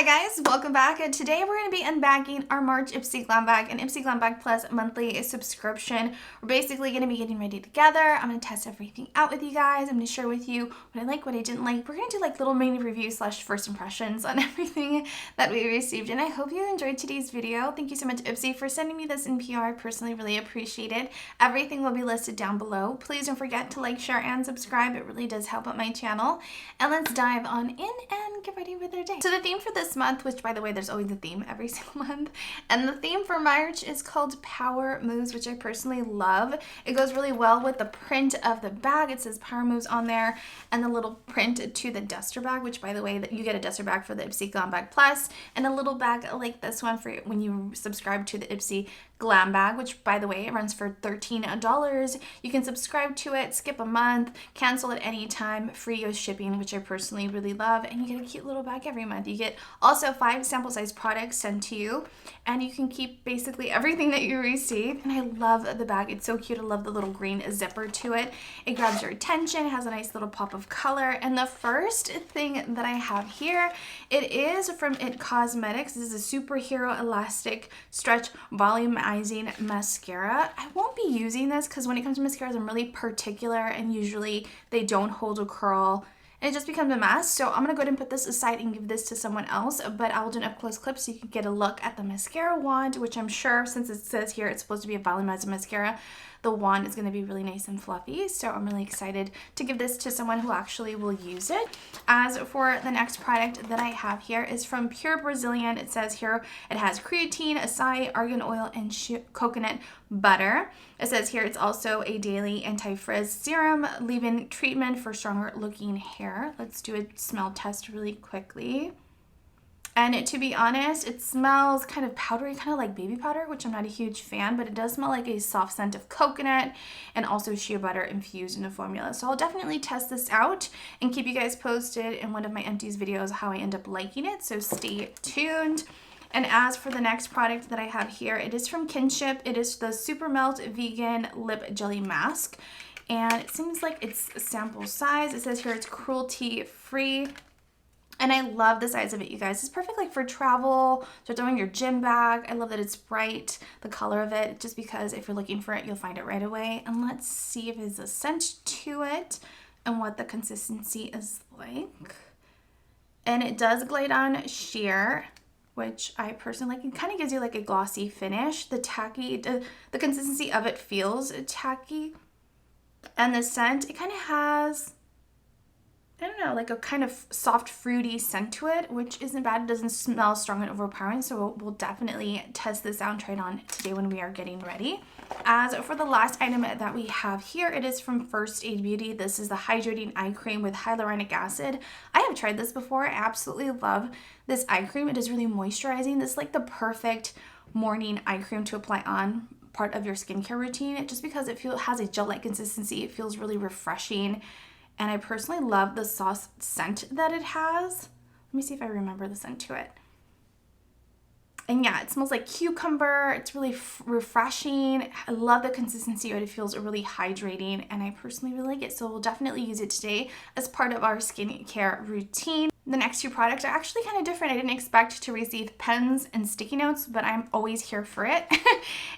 guys, welcome back. And today we're going to be unbagging our March IPSY Glam Bag and IPSY Glam Bag Plus monthly subscription. We're basically going to be getting ready together. I'm going to test everything out with you guys. I'm going to share with you what I like, what I didn't like. We're going to do like little mini reviews / first impressions on everything that we received. And I hope you enjoyed today's video. Thank you so much, IPSY, for sending me this NPR. I personally really appreciate it. Everything will be listed down below. Please don't forget to like, share, and subscribe. It really does help out my channel. And let's dive on in and get ready with our day. So the theme for this month, which by the way, there's always a theme every single month, and the theme for March is called Power Moves, which I personally love. It goes really well with the print of the bag. It says Power Moves on there, and the little print to the duster bag, which by the way, that you get a duster bag for the IPSY Glam Bag Plus, and a little bag like this one for when you subscribe to the IPSY Glam Bag, which by the way, it runs for $13. You can subscribe to it, skip a month, cancel at any time, free US shipping, which I personally really love, and you get a cute little bag every month. You get also 5 sample size products sent to you, and you can keep basically everything that you receive. And I love the bag. It's so cute. I love the little green zipper to it. It grabs your attention. It has a nice little pop of color. And the first thing that I have here, it is from IT Cosmetics. This is a superhero elastic stretch volumizing mascara. I won't be using this because when it comes to mascaras, I'm really particular, and usually they don't hold a curl and it just becomes a mess. So I'm gonna go ahead and put this aside and give this to someone else, but I'll do an up close clip so you can get a look at the mascara wand, which I'm sure, since it says here it's supposed to be a volumizing mascara, the wand is going to be really nice and fluffy. So I'm really excited to give this to someone who actually will use it. As for the next product that I have here is from Pure Brazilian. It says here it has creatine, acai, argan oil, and coconut butter. It says here it's also a daily anti-frizz serum leave-in treatment for stronger looking hair. Let's do a smell test really quickly. And to be honest, it smells kind of powdery, kind of like baby powder, which I'm not a huge fan, but it does smell like a soft scent of coconut and also shea butter infused in a formula. So I'll definitely test this out and keep you guys posted in one of my empties videos how I end up liking it. So stay tuned. And as for the next product that I have here, it is from Kinship. It is the Super Melt Vegan Lip Jelly Mask. And it seems like it's sample size. It says here it's cruelty free. And I love the size of it, you guys. It's perfect like for travel, so throwing your gym bag. I love that it's bright, the color of it, just because if you're looking for it, you'll find it right away. And let's see if there's a scent to it and what the consistency is like. And it does glide on sheer, which I personally like. It kind of gives you like a glossy finish. The consistency of it feels tacky. And the scent, it kind of has, I don't know, like a kind of soft fruity scent to it, which isn't bad. It doesn't smell strong and overpowering, so we'll definitely test this out and try it on today when we are getting ready. As for the last item that we have here, it is from First Aid Beauty. This is the Hydrating Eye Cream with Hyaluronic Acid. I have tried this before. I absolutely love this eye cream. It is really moisturizing. This is like the perfect morning eye cream to apply on part of your skincare routine, just because it has a gel-like consistency. It feels really refreshing. And I personally love the sauce scent that it has. Let me see if I remember the scent to it. And yeah, it smells like cucumber. It's really refreshing. I love the consistency of it. It feels really hydrating, and I personally really like it. So we'll definitely use it today as part of our skincare routine. The next 2 products are actually kind of different. I didn't expect to receive pens and sticky notes, but I'm always here for it.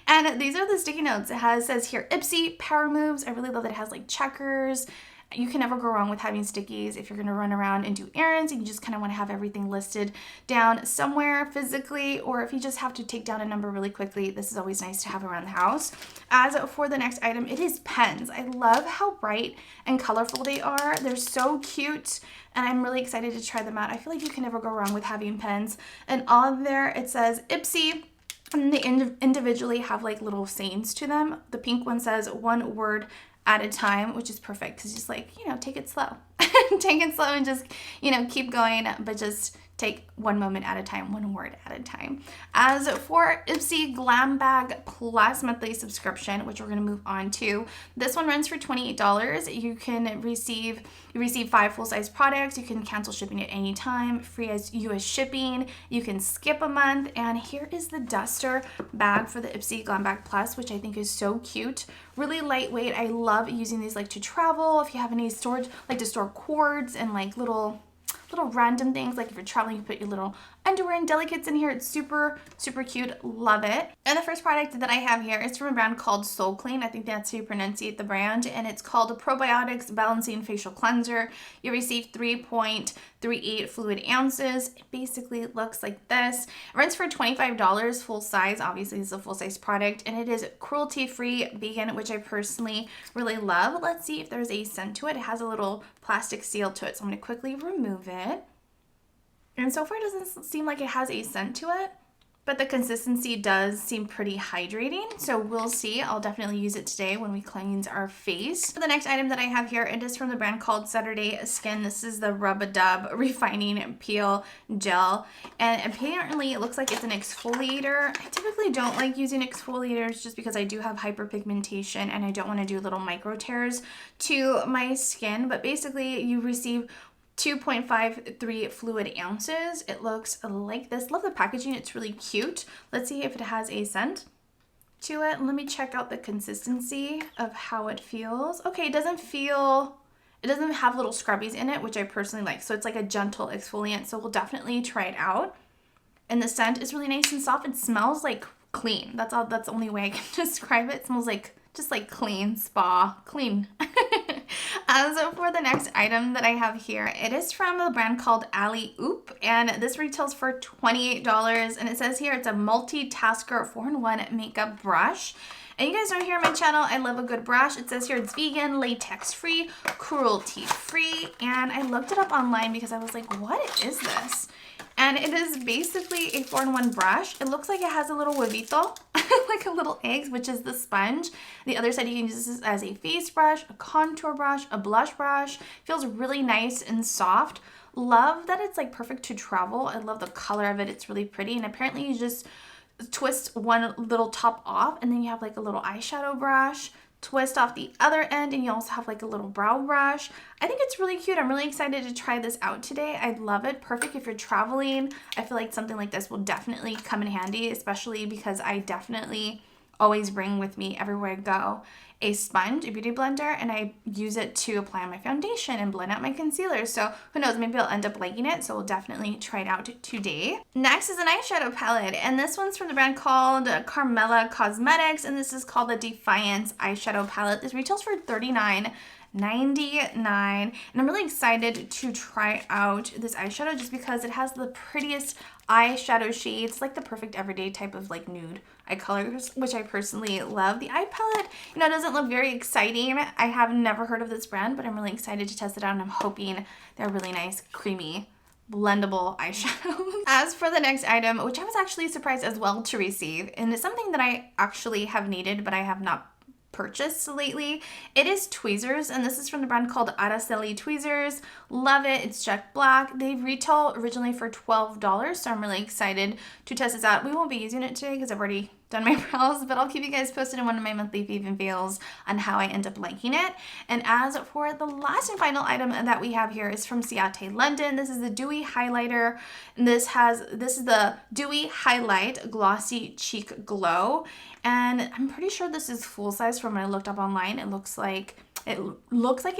And these are the sticky notes. It says here, IPSY Power Moves. I really love that it has like checkers. You can never go wrong with having stickies if you're going to run around and do errands and you just kind of want to have everything listed down somewhere physically, or if you just have to take down a number really quickly, this is always nice to have around the house. As for the next item, it is pens. I love how bright and colorful they are. They're so cute, and I'm really excited to try them out. I feel like you can never go wrong with having pens. And on there, it says IPSY, and they individually have like little sayings to them. The pink one says 1 word at a time, which is perfect because just like, you know, take it slow. Take it slow and just, you know, keep going, but just take 1 moment at a time, 1 word at a time. As for IPSY Glam Bag Plus monthly subscription, which we're going to move on to, this one runs for $28. You can receive 5 full-size products. You can cancel shipping at any time, free as US shipping. You can skip a month. And here is the duster bag for the IPSY Glam Bag Plus, which I think is so cute. Really lightweight. I love using these like to travel. If you have any storage, like to store cords and like little random things, like if you're traveling, you put your little underwear and delicates in here. It's super, super cute. Love it. And the first product that I have here is from a brand called Soul Clean. I think that's how you pronunciate the brand. And it's called a Probiotics Balancing Facial Cleanser. You receive 3.38 fluid ounces. It basically looks like this. It runs for $25 full size. Obviously, it's a full size product. And it is cruelty-free vegan, which I personally really love. Let's see if there's a scent to it. It has a little plastic seal to it. So I'm going to quickly remove it. And so far it doesn't seem like it has a scent to it, but the consistency does seem pretty hydrating. So we'll see. I'll definitely use it today when we cleanse our face. For the next item that I have here, it is from the brand called Saturday Skin. This is the Rub-a-Dub Refining Peel Gel. And apparently it looks like it's an exfoliator. I typically don't like using exfoliators just because I do have hyperpigmentation and I don't want to do little micro tears to my skin. But basically you receive 2.53 fluid ounces. It looks like this. Love the packaging. It's really cute. Let's see if it has a scent to it. Let me check out the consistency of how it feels. Okay, it doesn't have little scrubbies in it, which I personally like. So it's like a gentle exfoliant. So we'll definitely try it out. And the scent is really nice and soft. It smells like clean. That's the only way I can describe it. It smells like just like clean, spa, clean. So for the next item that I have here, it is from a brand called Alley Oop, and this retails for $28. And it says here it's a multitasker 4-in-1 makeup brush. And you guys know here on my channel, I love a good brush. It says here it's vegan, latex-free, cruelty-free. And I looked it up online because I was like, what is this? And it is basically a 4-in-1 brush. It looks like it has a little huevito, like a little egg, which is the sponge. The other side, you can use this as a face brush, a contour brush, a blush brush. Feels really nice and soft. Love that it's like perfect to travel. I love the color of it. It's really pretty. And apparently you just twist one little top off and then you have like a little eyeshadow brush. Twist off the other end and you also have like a little brow brush. I think it's really cute. I'm really excited to try this out today. I love it. Perfect if you're traveling. I feel like something like this will definitely come in handy, especially because I definitely always bring with me everywhere I go a sponge, a beauty blender, and I use it to apply on my foundation and blend out my concealer. So who knows, maybe I'll end up liking it. So we'll definitely try it out today. Next is an eyeshadow palette, and this one's from the brand called Carmela Cosmetics, and this is called the Defiance eyeshadow palette. This retails for $39.99, and I'm really excited to try out this eyeshadow just because it has the prettiest eyeshadow shades, like the perfect everyday type of like nude eye colors, which I personally love. The eye palette, doesn't look very exciting. I have never heard of this brand, but I'm really excited to test it out, and I'm hoping they're really nice, creamy, blendable eyeshadows. As for the next item, which I was actually surprised as well to receive, and it's something that I actually have needed, but I have not purchased lately. It is tweezers, and this is from the brand called Araceli Tweezers. Love it. It's jet black. They retail originally for $12, so I'm really excited to test this out. We won't be using it today because I've already done my brows, but I'll keep you guys posted in one of my monthly fave and fails on how I end up liking it. And as for the last and final item that we have here is from Ciate London. This is the Dewy Highlighter, and this is the Dewy Highlight Glossy Cheek Glow. And I'm pretty sure this is full size from when I looked up online. It looks like it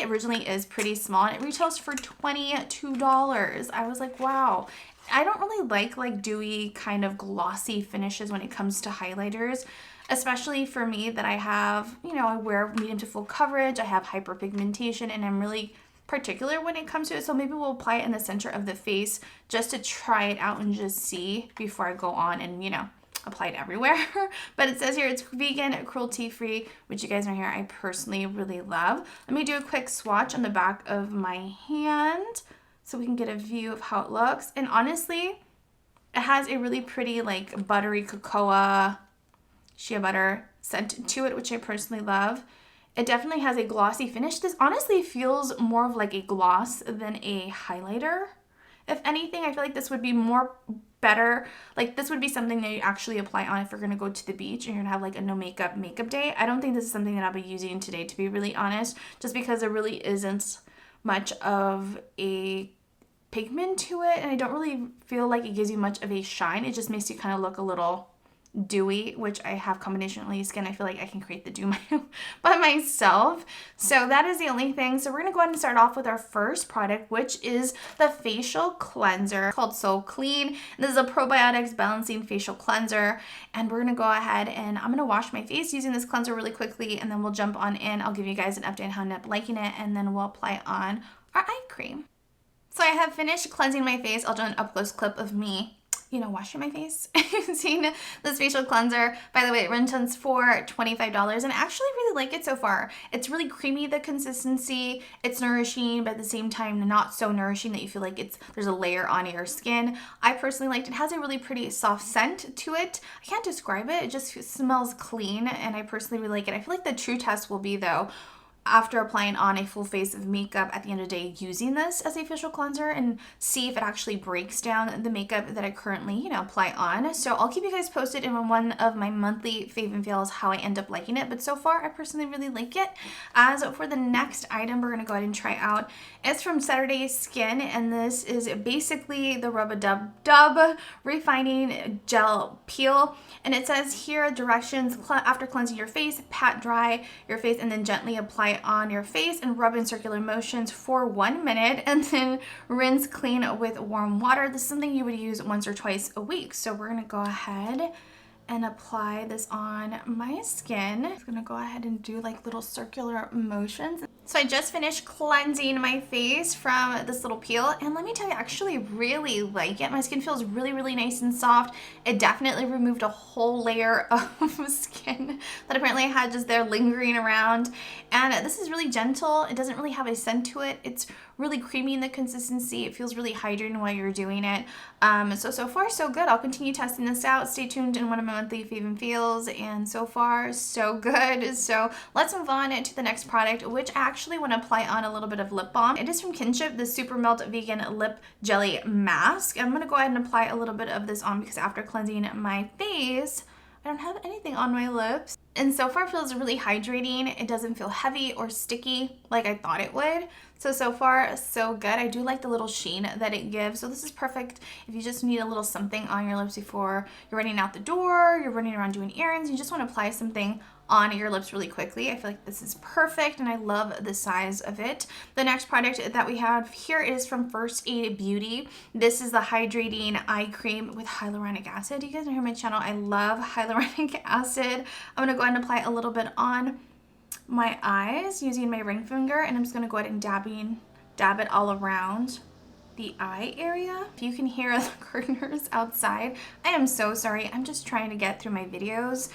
originally is pretty small, and it retails for $22. I was like, wow. I don't really like dewy kind of glossy finishes when it comes to highlighters, especially for me that I have, I wear medium to full coverage, I have hyperpigmentation, and I'm really particular when it comes to it. So maybe we'll apply it in the center of the face just to try it out and just see before I go on and, apply it everywhere. But it says here it's vegan, cruelty-free, which you guys know here I personally really love. Let me do a quick swatch on the back of my hand so we can get a view of how it looks. And honestly, it has a really pretty like buttery cocoa, shea butter scent to it, which I personally love. It definitely has a glossy finish. This honestly feels more of like a gloss than a highlighter. If anything, I feel like this would be better. Like this would be something that you actually apply on if you're going to go to the beach and you're going to have like a no makeup day. I don't think this is something that I'll be using today, to be really honest, just because there really isn't much of a pigment to it, and I don't really feel like it gives you much of a shine. It just makes you kind of look a little dewy, which I have combination oily skin. I feel like I can create the dew by myself. So that is the only thing. So we're gonna go ahead and start off with our first product, which is the facial cleanser called So Clean. This is a probiotics balancing facial cleanser. And we're gonna go ahead and I'm gonna wash my face using this cleanser really quickly, and then we'll jump on in. I'll give you guys an update on how I'm liking it, and then we'll apply on our eye cream. So I have finished cleansing my face. I'll do an up close clip of me, you know, washing my face using this facial cleanser. By the way, it runs for $25, and I actually really like it so far. It's really creamy, the consistency. It's nourishing, but at the same time, not so nourishing that you feel like there's a layer on your skin. I personally liked it. It has a really pretty soft scent to it. I can't describe it. It just smells clean, and I personally really like it. I feel like the true test will be, though, after applying on a full face of makeup at the end of the day, using this as a facial cleanser and see if it actually breaks down the makeup that I currently, you know, apply on. So I'll keep you guys posted in one of my monthly fave and fails how I end up liking it. But so far, I personally really like it. As for the next item, we're going to go ahead and try out. It's from Saturday Skin, and this is basically the Rub-a-Dub-Dub Refining Gel Peel. And it says here, directions: after cleansing your face, pat dry your face and then gently apply it on your face and rub in circular motions for 1 minute, and then rinse clean with warm water. This is something you would use once or twice a week. So we're gonna go ahead and apply this on my skin. I'm gonna go ahead and do like little circular motions. So I just finished cleansing my face from this little peel, and let me tell you, I actually really like it. My skin feels really, really nice and soft. It definitely removed a whole layer of skin that apparently I had just there lingering around. And this is really gentle. It doesn't really have a scent to it. It's really creamy in the consistency. It feels really hydrating while you're doing it. So far, so good. I'll continue testing this out. Stay tuned in one of my monthly fave and feels, and so far, so good. So let's move on to the next product, which I actually want to apply on a little bit of lip balm. It is from Kinship, the Super Melt Vegan Lip Jelly Mask. I'm going to go ahead and apply a little bit of this on because after cleansing my face, I don't have anything on my lips. And so far feels really hydrating. It doesn't feel heavy or sticky like I thought it would. So far, so good. I do like the little sheen that it gives. So this is perfect if you just need a little something on your lips before you're running out the door, you're running around doing errands, you just want to apply something on your lips really quickly. I feel like this is perfect, and I love the size of it. The next product that we have here is from First Aid Beauty. This is the hydrating eye cream with hyaluronic acid. You guys know here on my channel, I love hyaluronic acid. I'm gonna go ahead and apply a little bit on my eyes using my ring finger, and I'm just gonna go ahead and dab it all around the eye area. If you can hear the gardeners outside, I am so sorry. I'm just trying to get through my videos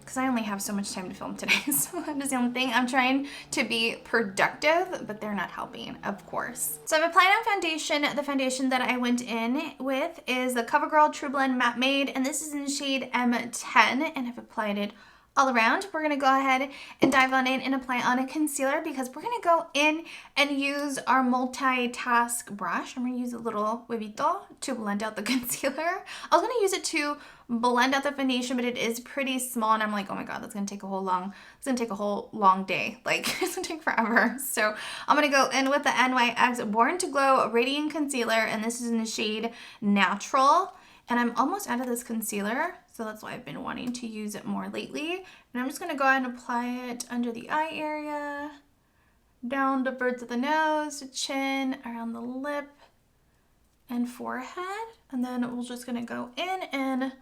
because I only have so much time to film today. So that is the only thing. I'm trying to be productive, but they're not helping, of course. So I've applied on foundation. The foundation that I went in with is the CoverGirl True Blend Matte Made, and this is in shade M10, and I've applied it all around. We're gonna go ahead and dive on in and apply on a concealer because we're gonna go in and use our multitask brush. I'm gonna use a little huevito to blend out the concealer. I was gonna use it to blend out the foundation, but it is pretty small, and I'm like, oh my god, it's gonna take a whole long day. Like, it's gonna take forever. So I'm gonna go in with the NYX Born to Glow Radiant Concealer, and this is in the shade Natural. And I'm almost out of this concealer, so that's why I've been wanting to use it more lately. And I'm just gonna go ahead and apply it under the eye area, down the birds of the nose, chin, around the lip, and forehead. And then we're just gonna go in and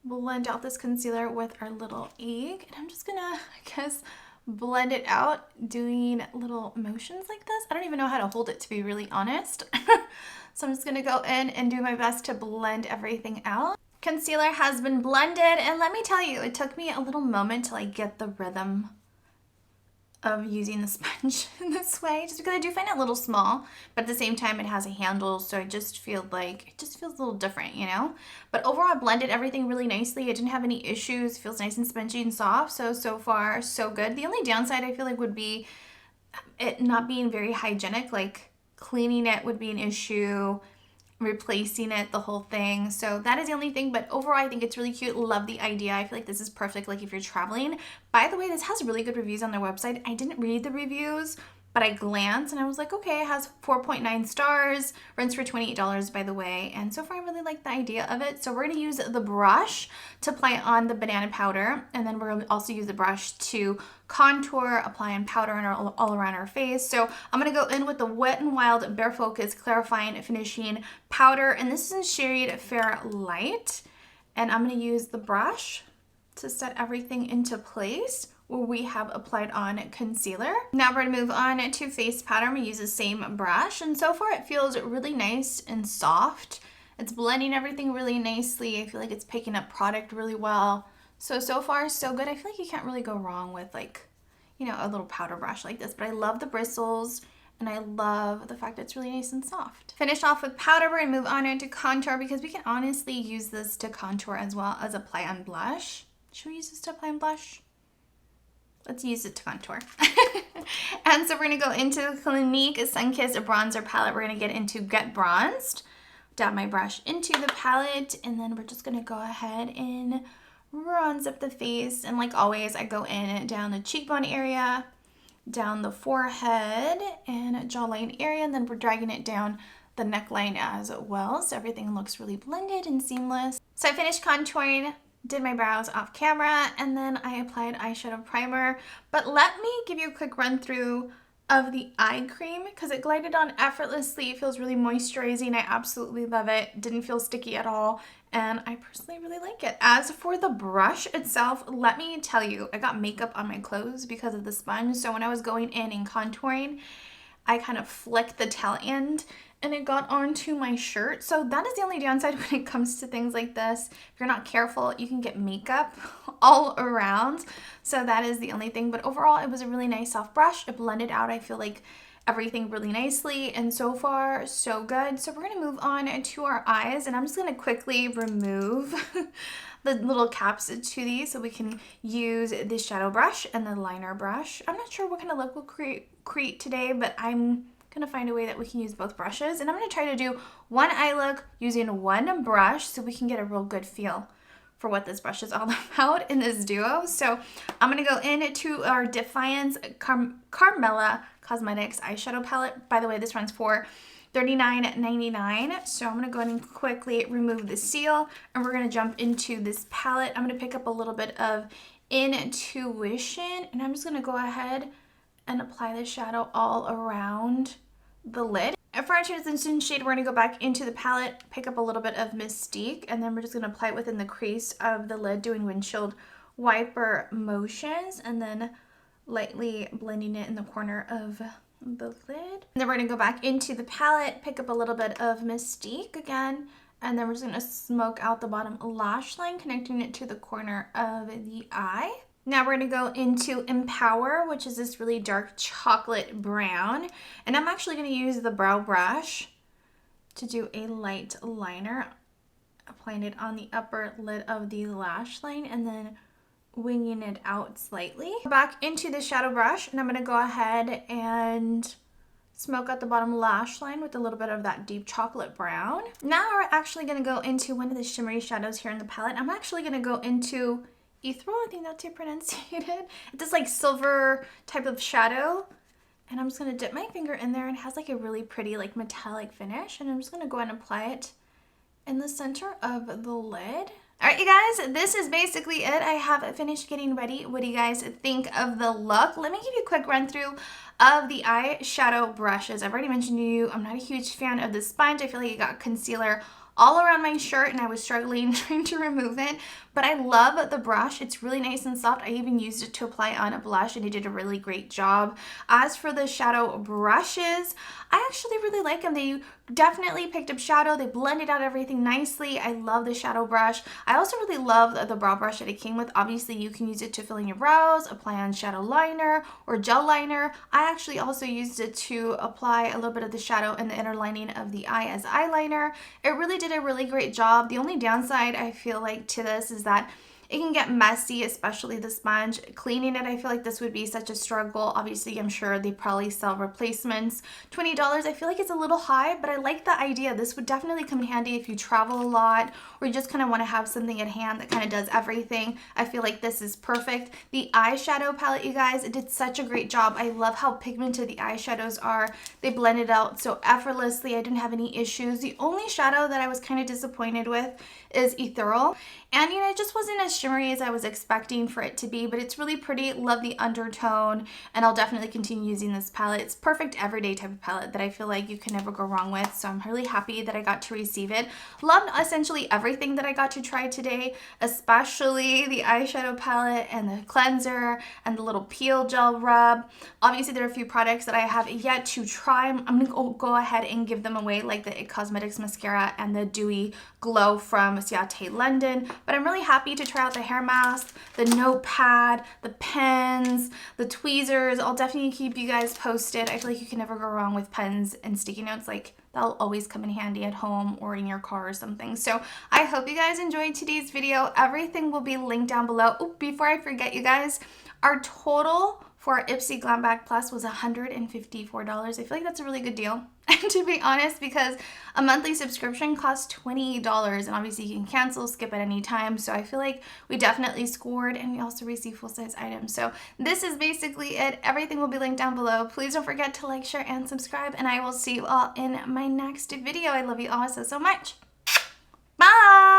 blend out this concealer with our little egg. And I'm just gonna, I guess, blend it out doing little motions like this. I don't even know how to hold it, to be really honest. So I'm just gonna go in and do my best to blend everything out. Concealer has been blended, and let me tell you, it took me a little moment to like get the rhythm of using the sponge in this way, just because I do find it a little small, but at the same time it has a handle, so I just feel like it just feels a little different, you know? But overall, I blended everything really nicely. I didn't have any issues. It feels nice and spongy and soft, so far, so good. The only downside I feel like would be it not being very hygienic, like cleaning it would be an issue, replacing it, the whole thing. So that is the only thing, but overall I think it's really cute. Love the idea. I feel like this is perfect like if you're traveling. By the way, this has really good reviews on their website. I didn't read the reviews, but I glanced and I was like, okay, it has 4.9 stars, runs for $28 by the way, and so far I really like the idea of it. So we're going to use the brush to apply on the banana powder, and then we're going to also use the brush to contour, apply on powder and all around our face. So I'm going to go in with the Wet n Wild Bare Focus Clarifying Finishing Powder, and this is in shade Fair Light, and I'm going to use the brush to set everything into place where we have applied on concealer. Now we're gonna move on to face powder. I'm gonna use the same brush, and so far it feels really nice and soft. It's blending everything really nicely. I feel like it's picking up product really well. So far so good. I feel like you can't really go wrong with like, you know, a little powder brush like this, but I love the bristles and I love the fact that it's really nice and soft. Finish off with powder. We're gonna move on into contour because we can honestly use this to contour as well as apply on blush. Should we use this to apply on blush? Let's use it to contour. And so we're going to go into the Clinique Sunkissed Bronzer Palette. We're going to get into Get Bronzed. Dab my brush into the palette, and then we're just going to go ahead and bronze up the face. And like always, I go in down the cheekbone area, down the forehead and jawline area, and then we're dragging it down the neckline as well. So everything looks really blended and seamless. So I finished contouring, did my brows off camera, and then I applied eyeshadow primer. But let me give you a quick run through of the eye cream because it glided on effortlessly. It feels really moisturizing. I absolutely love it. Didn't feel sticky at all, and I personally really like it. As for the brush itself, let me tell you, I got makeup on my clothes because of the sponge. So when I was going in and contouring, I kind of flicked the tail end and it got onto my shirt. So that is the only downside when it comes to things like this. If you're not careful, you can get makeup all around. So that is the only thing. But overall, it was a really nice soft brush. It blended out, I feel like, everything really nicely. And so far, so good. So we're going to move on to our eyes. And I'm just going to quickly remove the little caps to these so we can use the shadow brush and the liner brush. I'm not sure what kind of look we'll create today, but I'm gonna find a way that we can use both brushes, and I'm gonna try to do one eye look using one brush so we can get a real good feel for what this brush is all about in this duo. So I'm gonna go into our Defiance Carmella Cosmetics eyeshadow palette. By the way, this runs for $39.99. So I'm gonna go ahead and quickly remove the seal, and we're gonna jump into this palette. I'm gonna pick up a little bit of Intuition, and I'm just gonna go ahead and apply the shadow all around the lid. And for our transition shade, we're going to go back into the palette, pick up a little bit of Mystique, and then we're just going to apply it within the crease of the lid, doing windshield wiper motions, and then lightly blending it in the corner of the lid. And then we're going to go back into the palette, pick up a little bit of Mystique again, and then we're just going to smoke out the bottom lash line, connecting it to the corner of the eye. Now we're going to go into Empower, which is this really dark chocolate brown. And I'm actually going to use the brow brush to do a light liner, applying it on the upper lid of the lash line and then winging it out slightly. Back into the shadow brush, and I'm going to go ahead and smoke out the bottom lash line with a little bit of that deep chocolate brown. Now we're actually going to go into one of the shimmery shadows here in the palette. I'm actually going to go into Ethereal, I think that's how you pronounce it. It's this like silver type of shadow, and I'm just going to dip my finger in there, and it has like a really pretty like metallic finish, and I'm just going to go ahead and apply it in the center of the lid. All right, you guys, this is basically it. I have finished getting ready. What do you guys think of the look? Let me give you a quick run through of the eyeshadow brushes. I've already mentioned to you, I'm not a huge fan of the sponge. I feel like it got concealer all around my shirt and I was struggling trying to remove it, but I love the brush. It's really nice and soft. I even used it to apply on a blush and it did a really great job. As for the shadow brushes, I actually really like them. They definitely picked up shadow. They blended out everything nicely. I love the shadow brush. I also really love the brow brush that it came with. Obviously, you can use it to fill in your brows, apply on shadow liner or gel liner. I actually also used it to apply a little bit of the shadow in the inner lining of the eye as eyeliner. It really did a really great job. The only downside I feel like to this is that It can get messy, especially the sponge. Cleaning it, I feel like this would be such a struggle. Obviously, I'm sure they probably sell replacements. $20, I feel like it's a little high, but I like the idea. This would definitely come in handy if you travel a lot or you just kind of want to have something at hand that kind of does everything. I feel like this is perfect. The eyeshadow palette, you guys, it did such a great job. I love how pigmented the eyeshadows are. They blended out so effortlessly. I didn't have any issues. The only shadow that I was kind of disappointed with is Ethereal. And you know, it just wasn't as shimmery as I was expecting for it to be, but it's really pretty. Love the undertone, and I'll definitely continue using this palette. It's perfect everyday type of palette that I feel like you can never go wrong with, so I'm really happy that I got to receive it. Loved essentially everything that I got to try today, especially the eyeshadow palette and the cleanser and the little peel gel rub. Obviously, there are a few products that I have yet to try. I'm gonna go ahead and give them away, like the IT Cosmetics mascara and the Dewy Glow from Ciate London. But I'm really happy to try out the hair mask, the notepad, the pens, the tweezers. I'll definitely keep you guys posted. I feel like you can never go wrong with pens and sticky notes. Like, that'll always come in handy at home or in your car or something. So I hope you guys enjoyed today's video. Everything will be linked down below. Oh, before I forget, you guys, our total for our IPSY Glam Bag Plus was $154. I feel like that's a really good deal. And to be honest, because a monthly subscription costs $20, and obviously you can cancel, skip at any time. So I feel like we definitely scored, and we also received full-size items. So this is basically it. Everything will be linked down below. Please don't forget to like, share, and subscribe, and I will see you all in my next video. I love you all so much. Bye!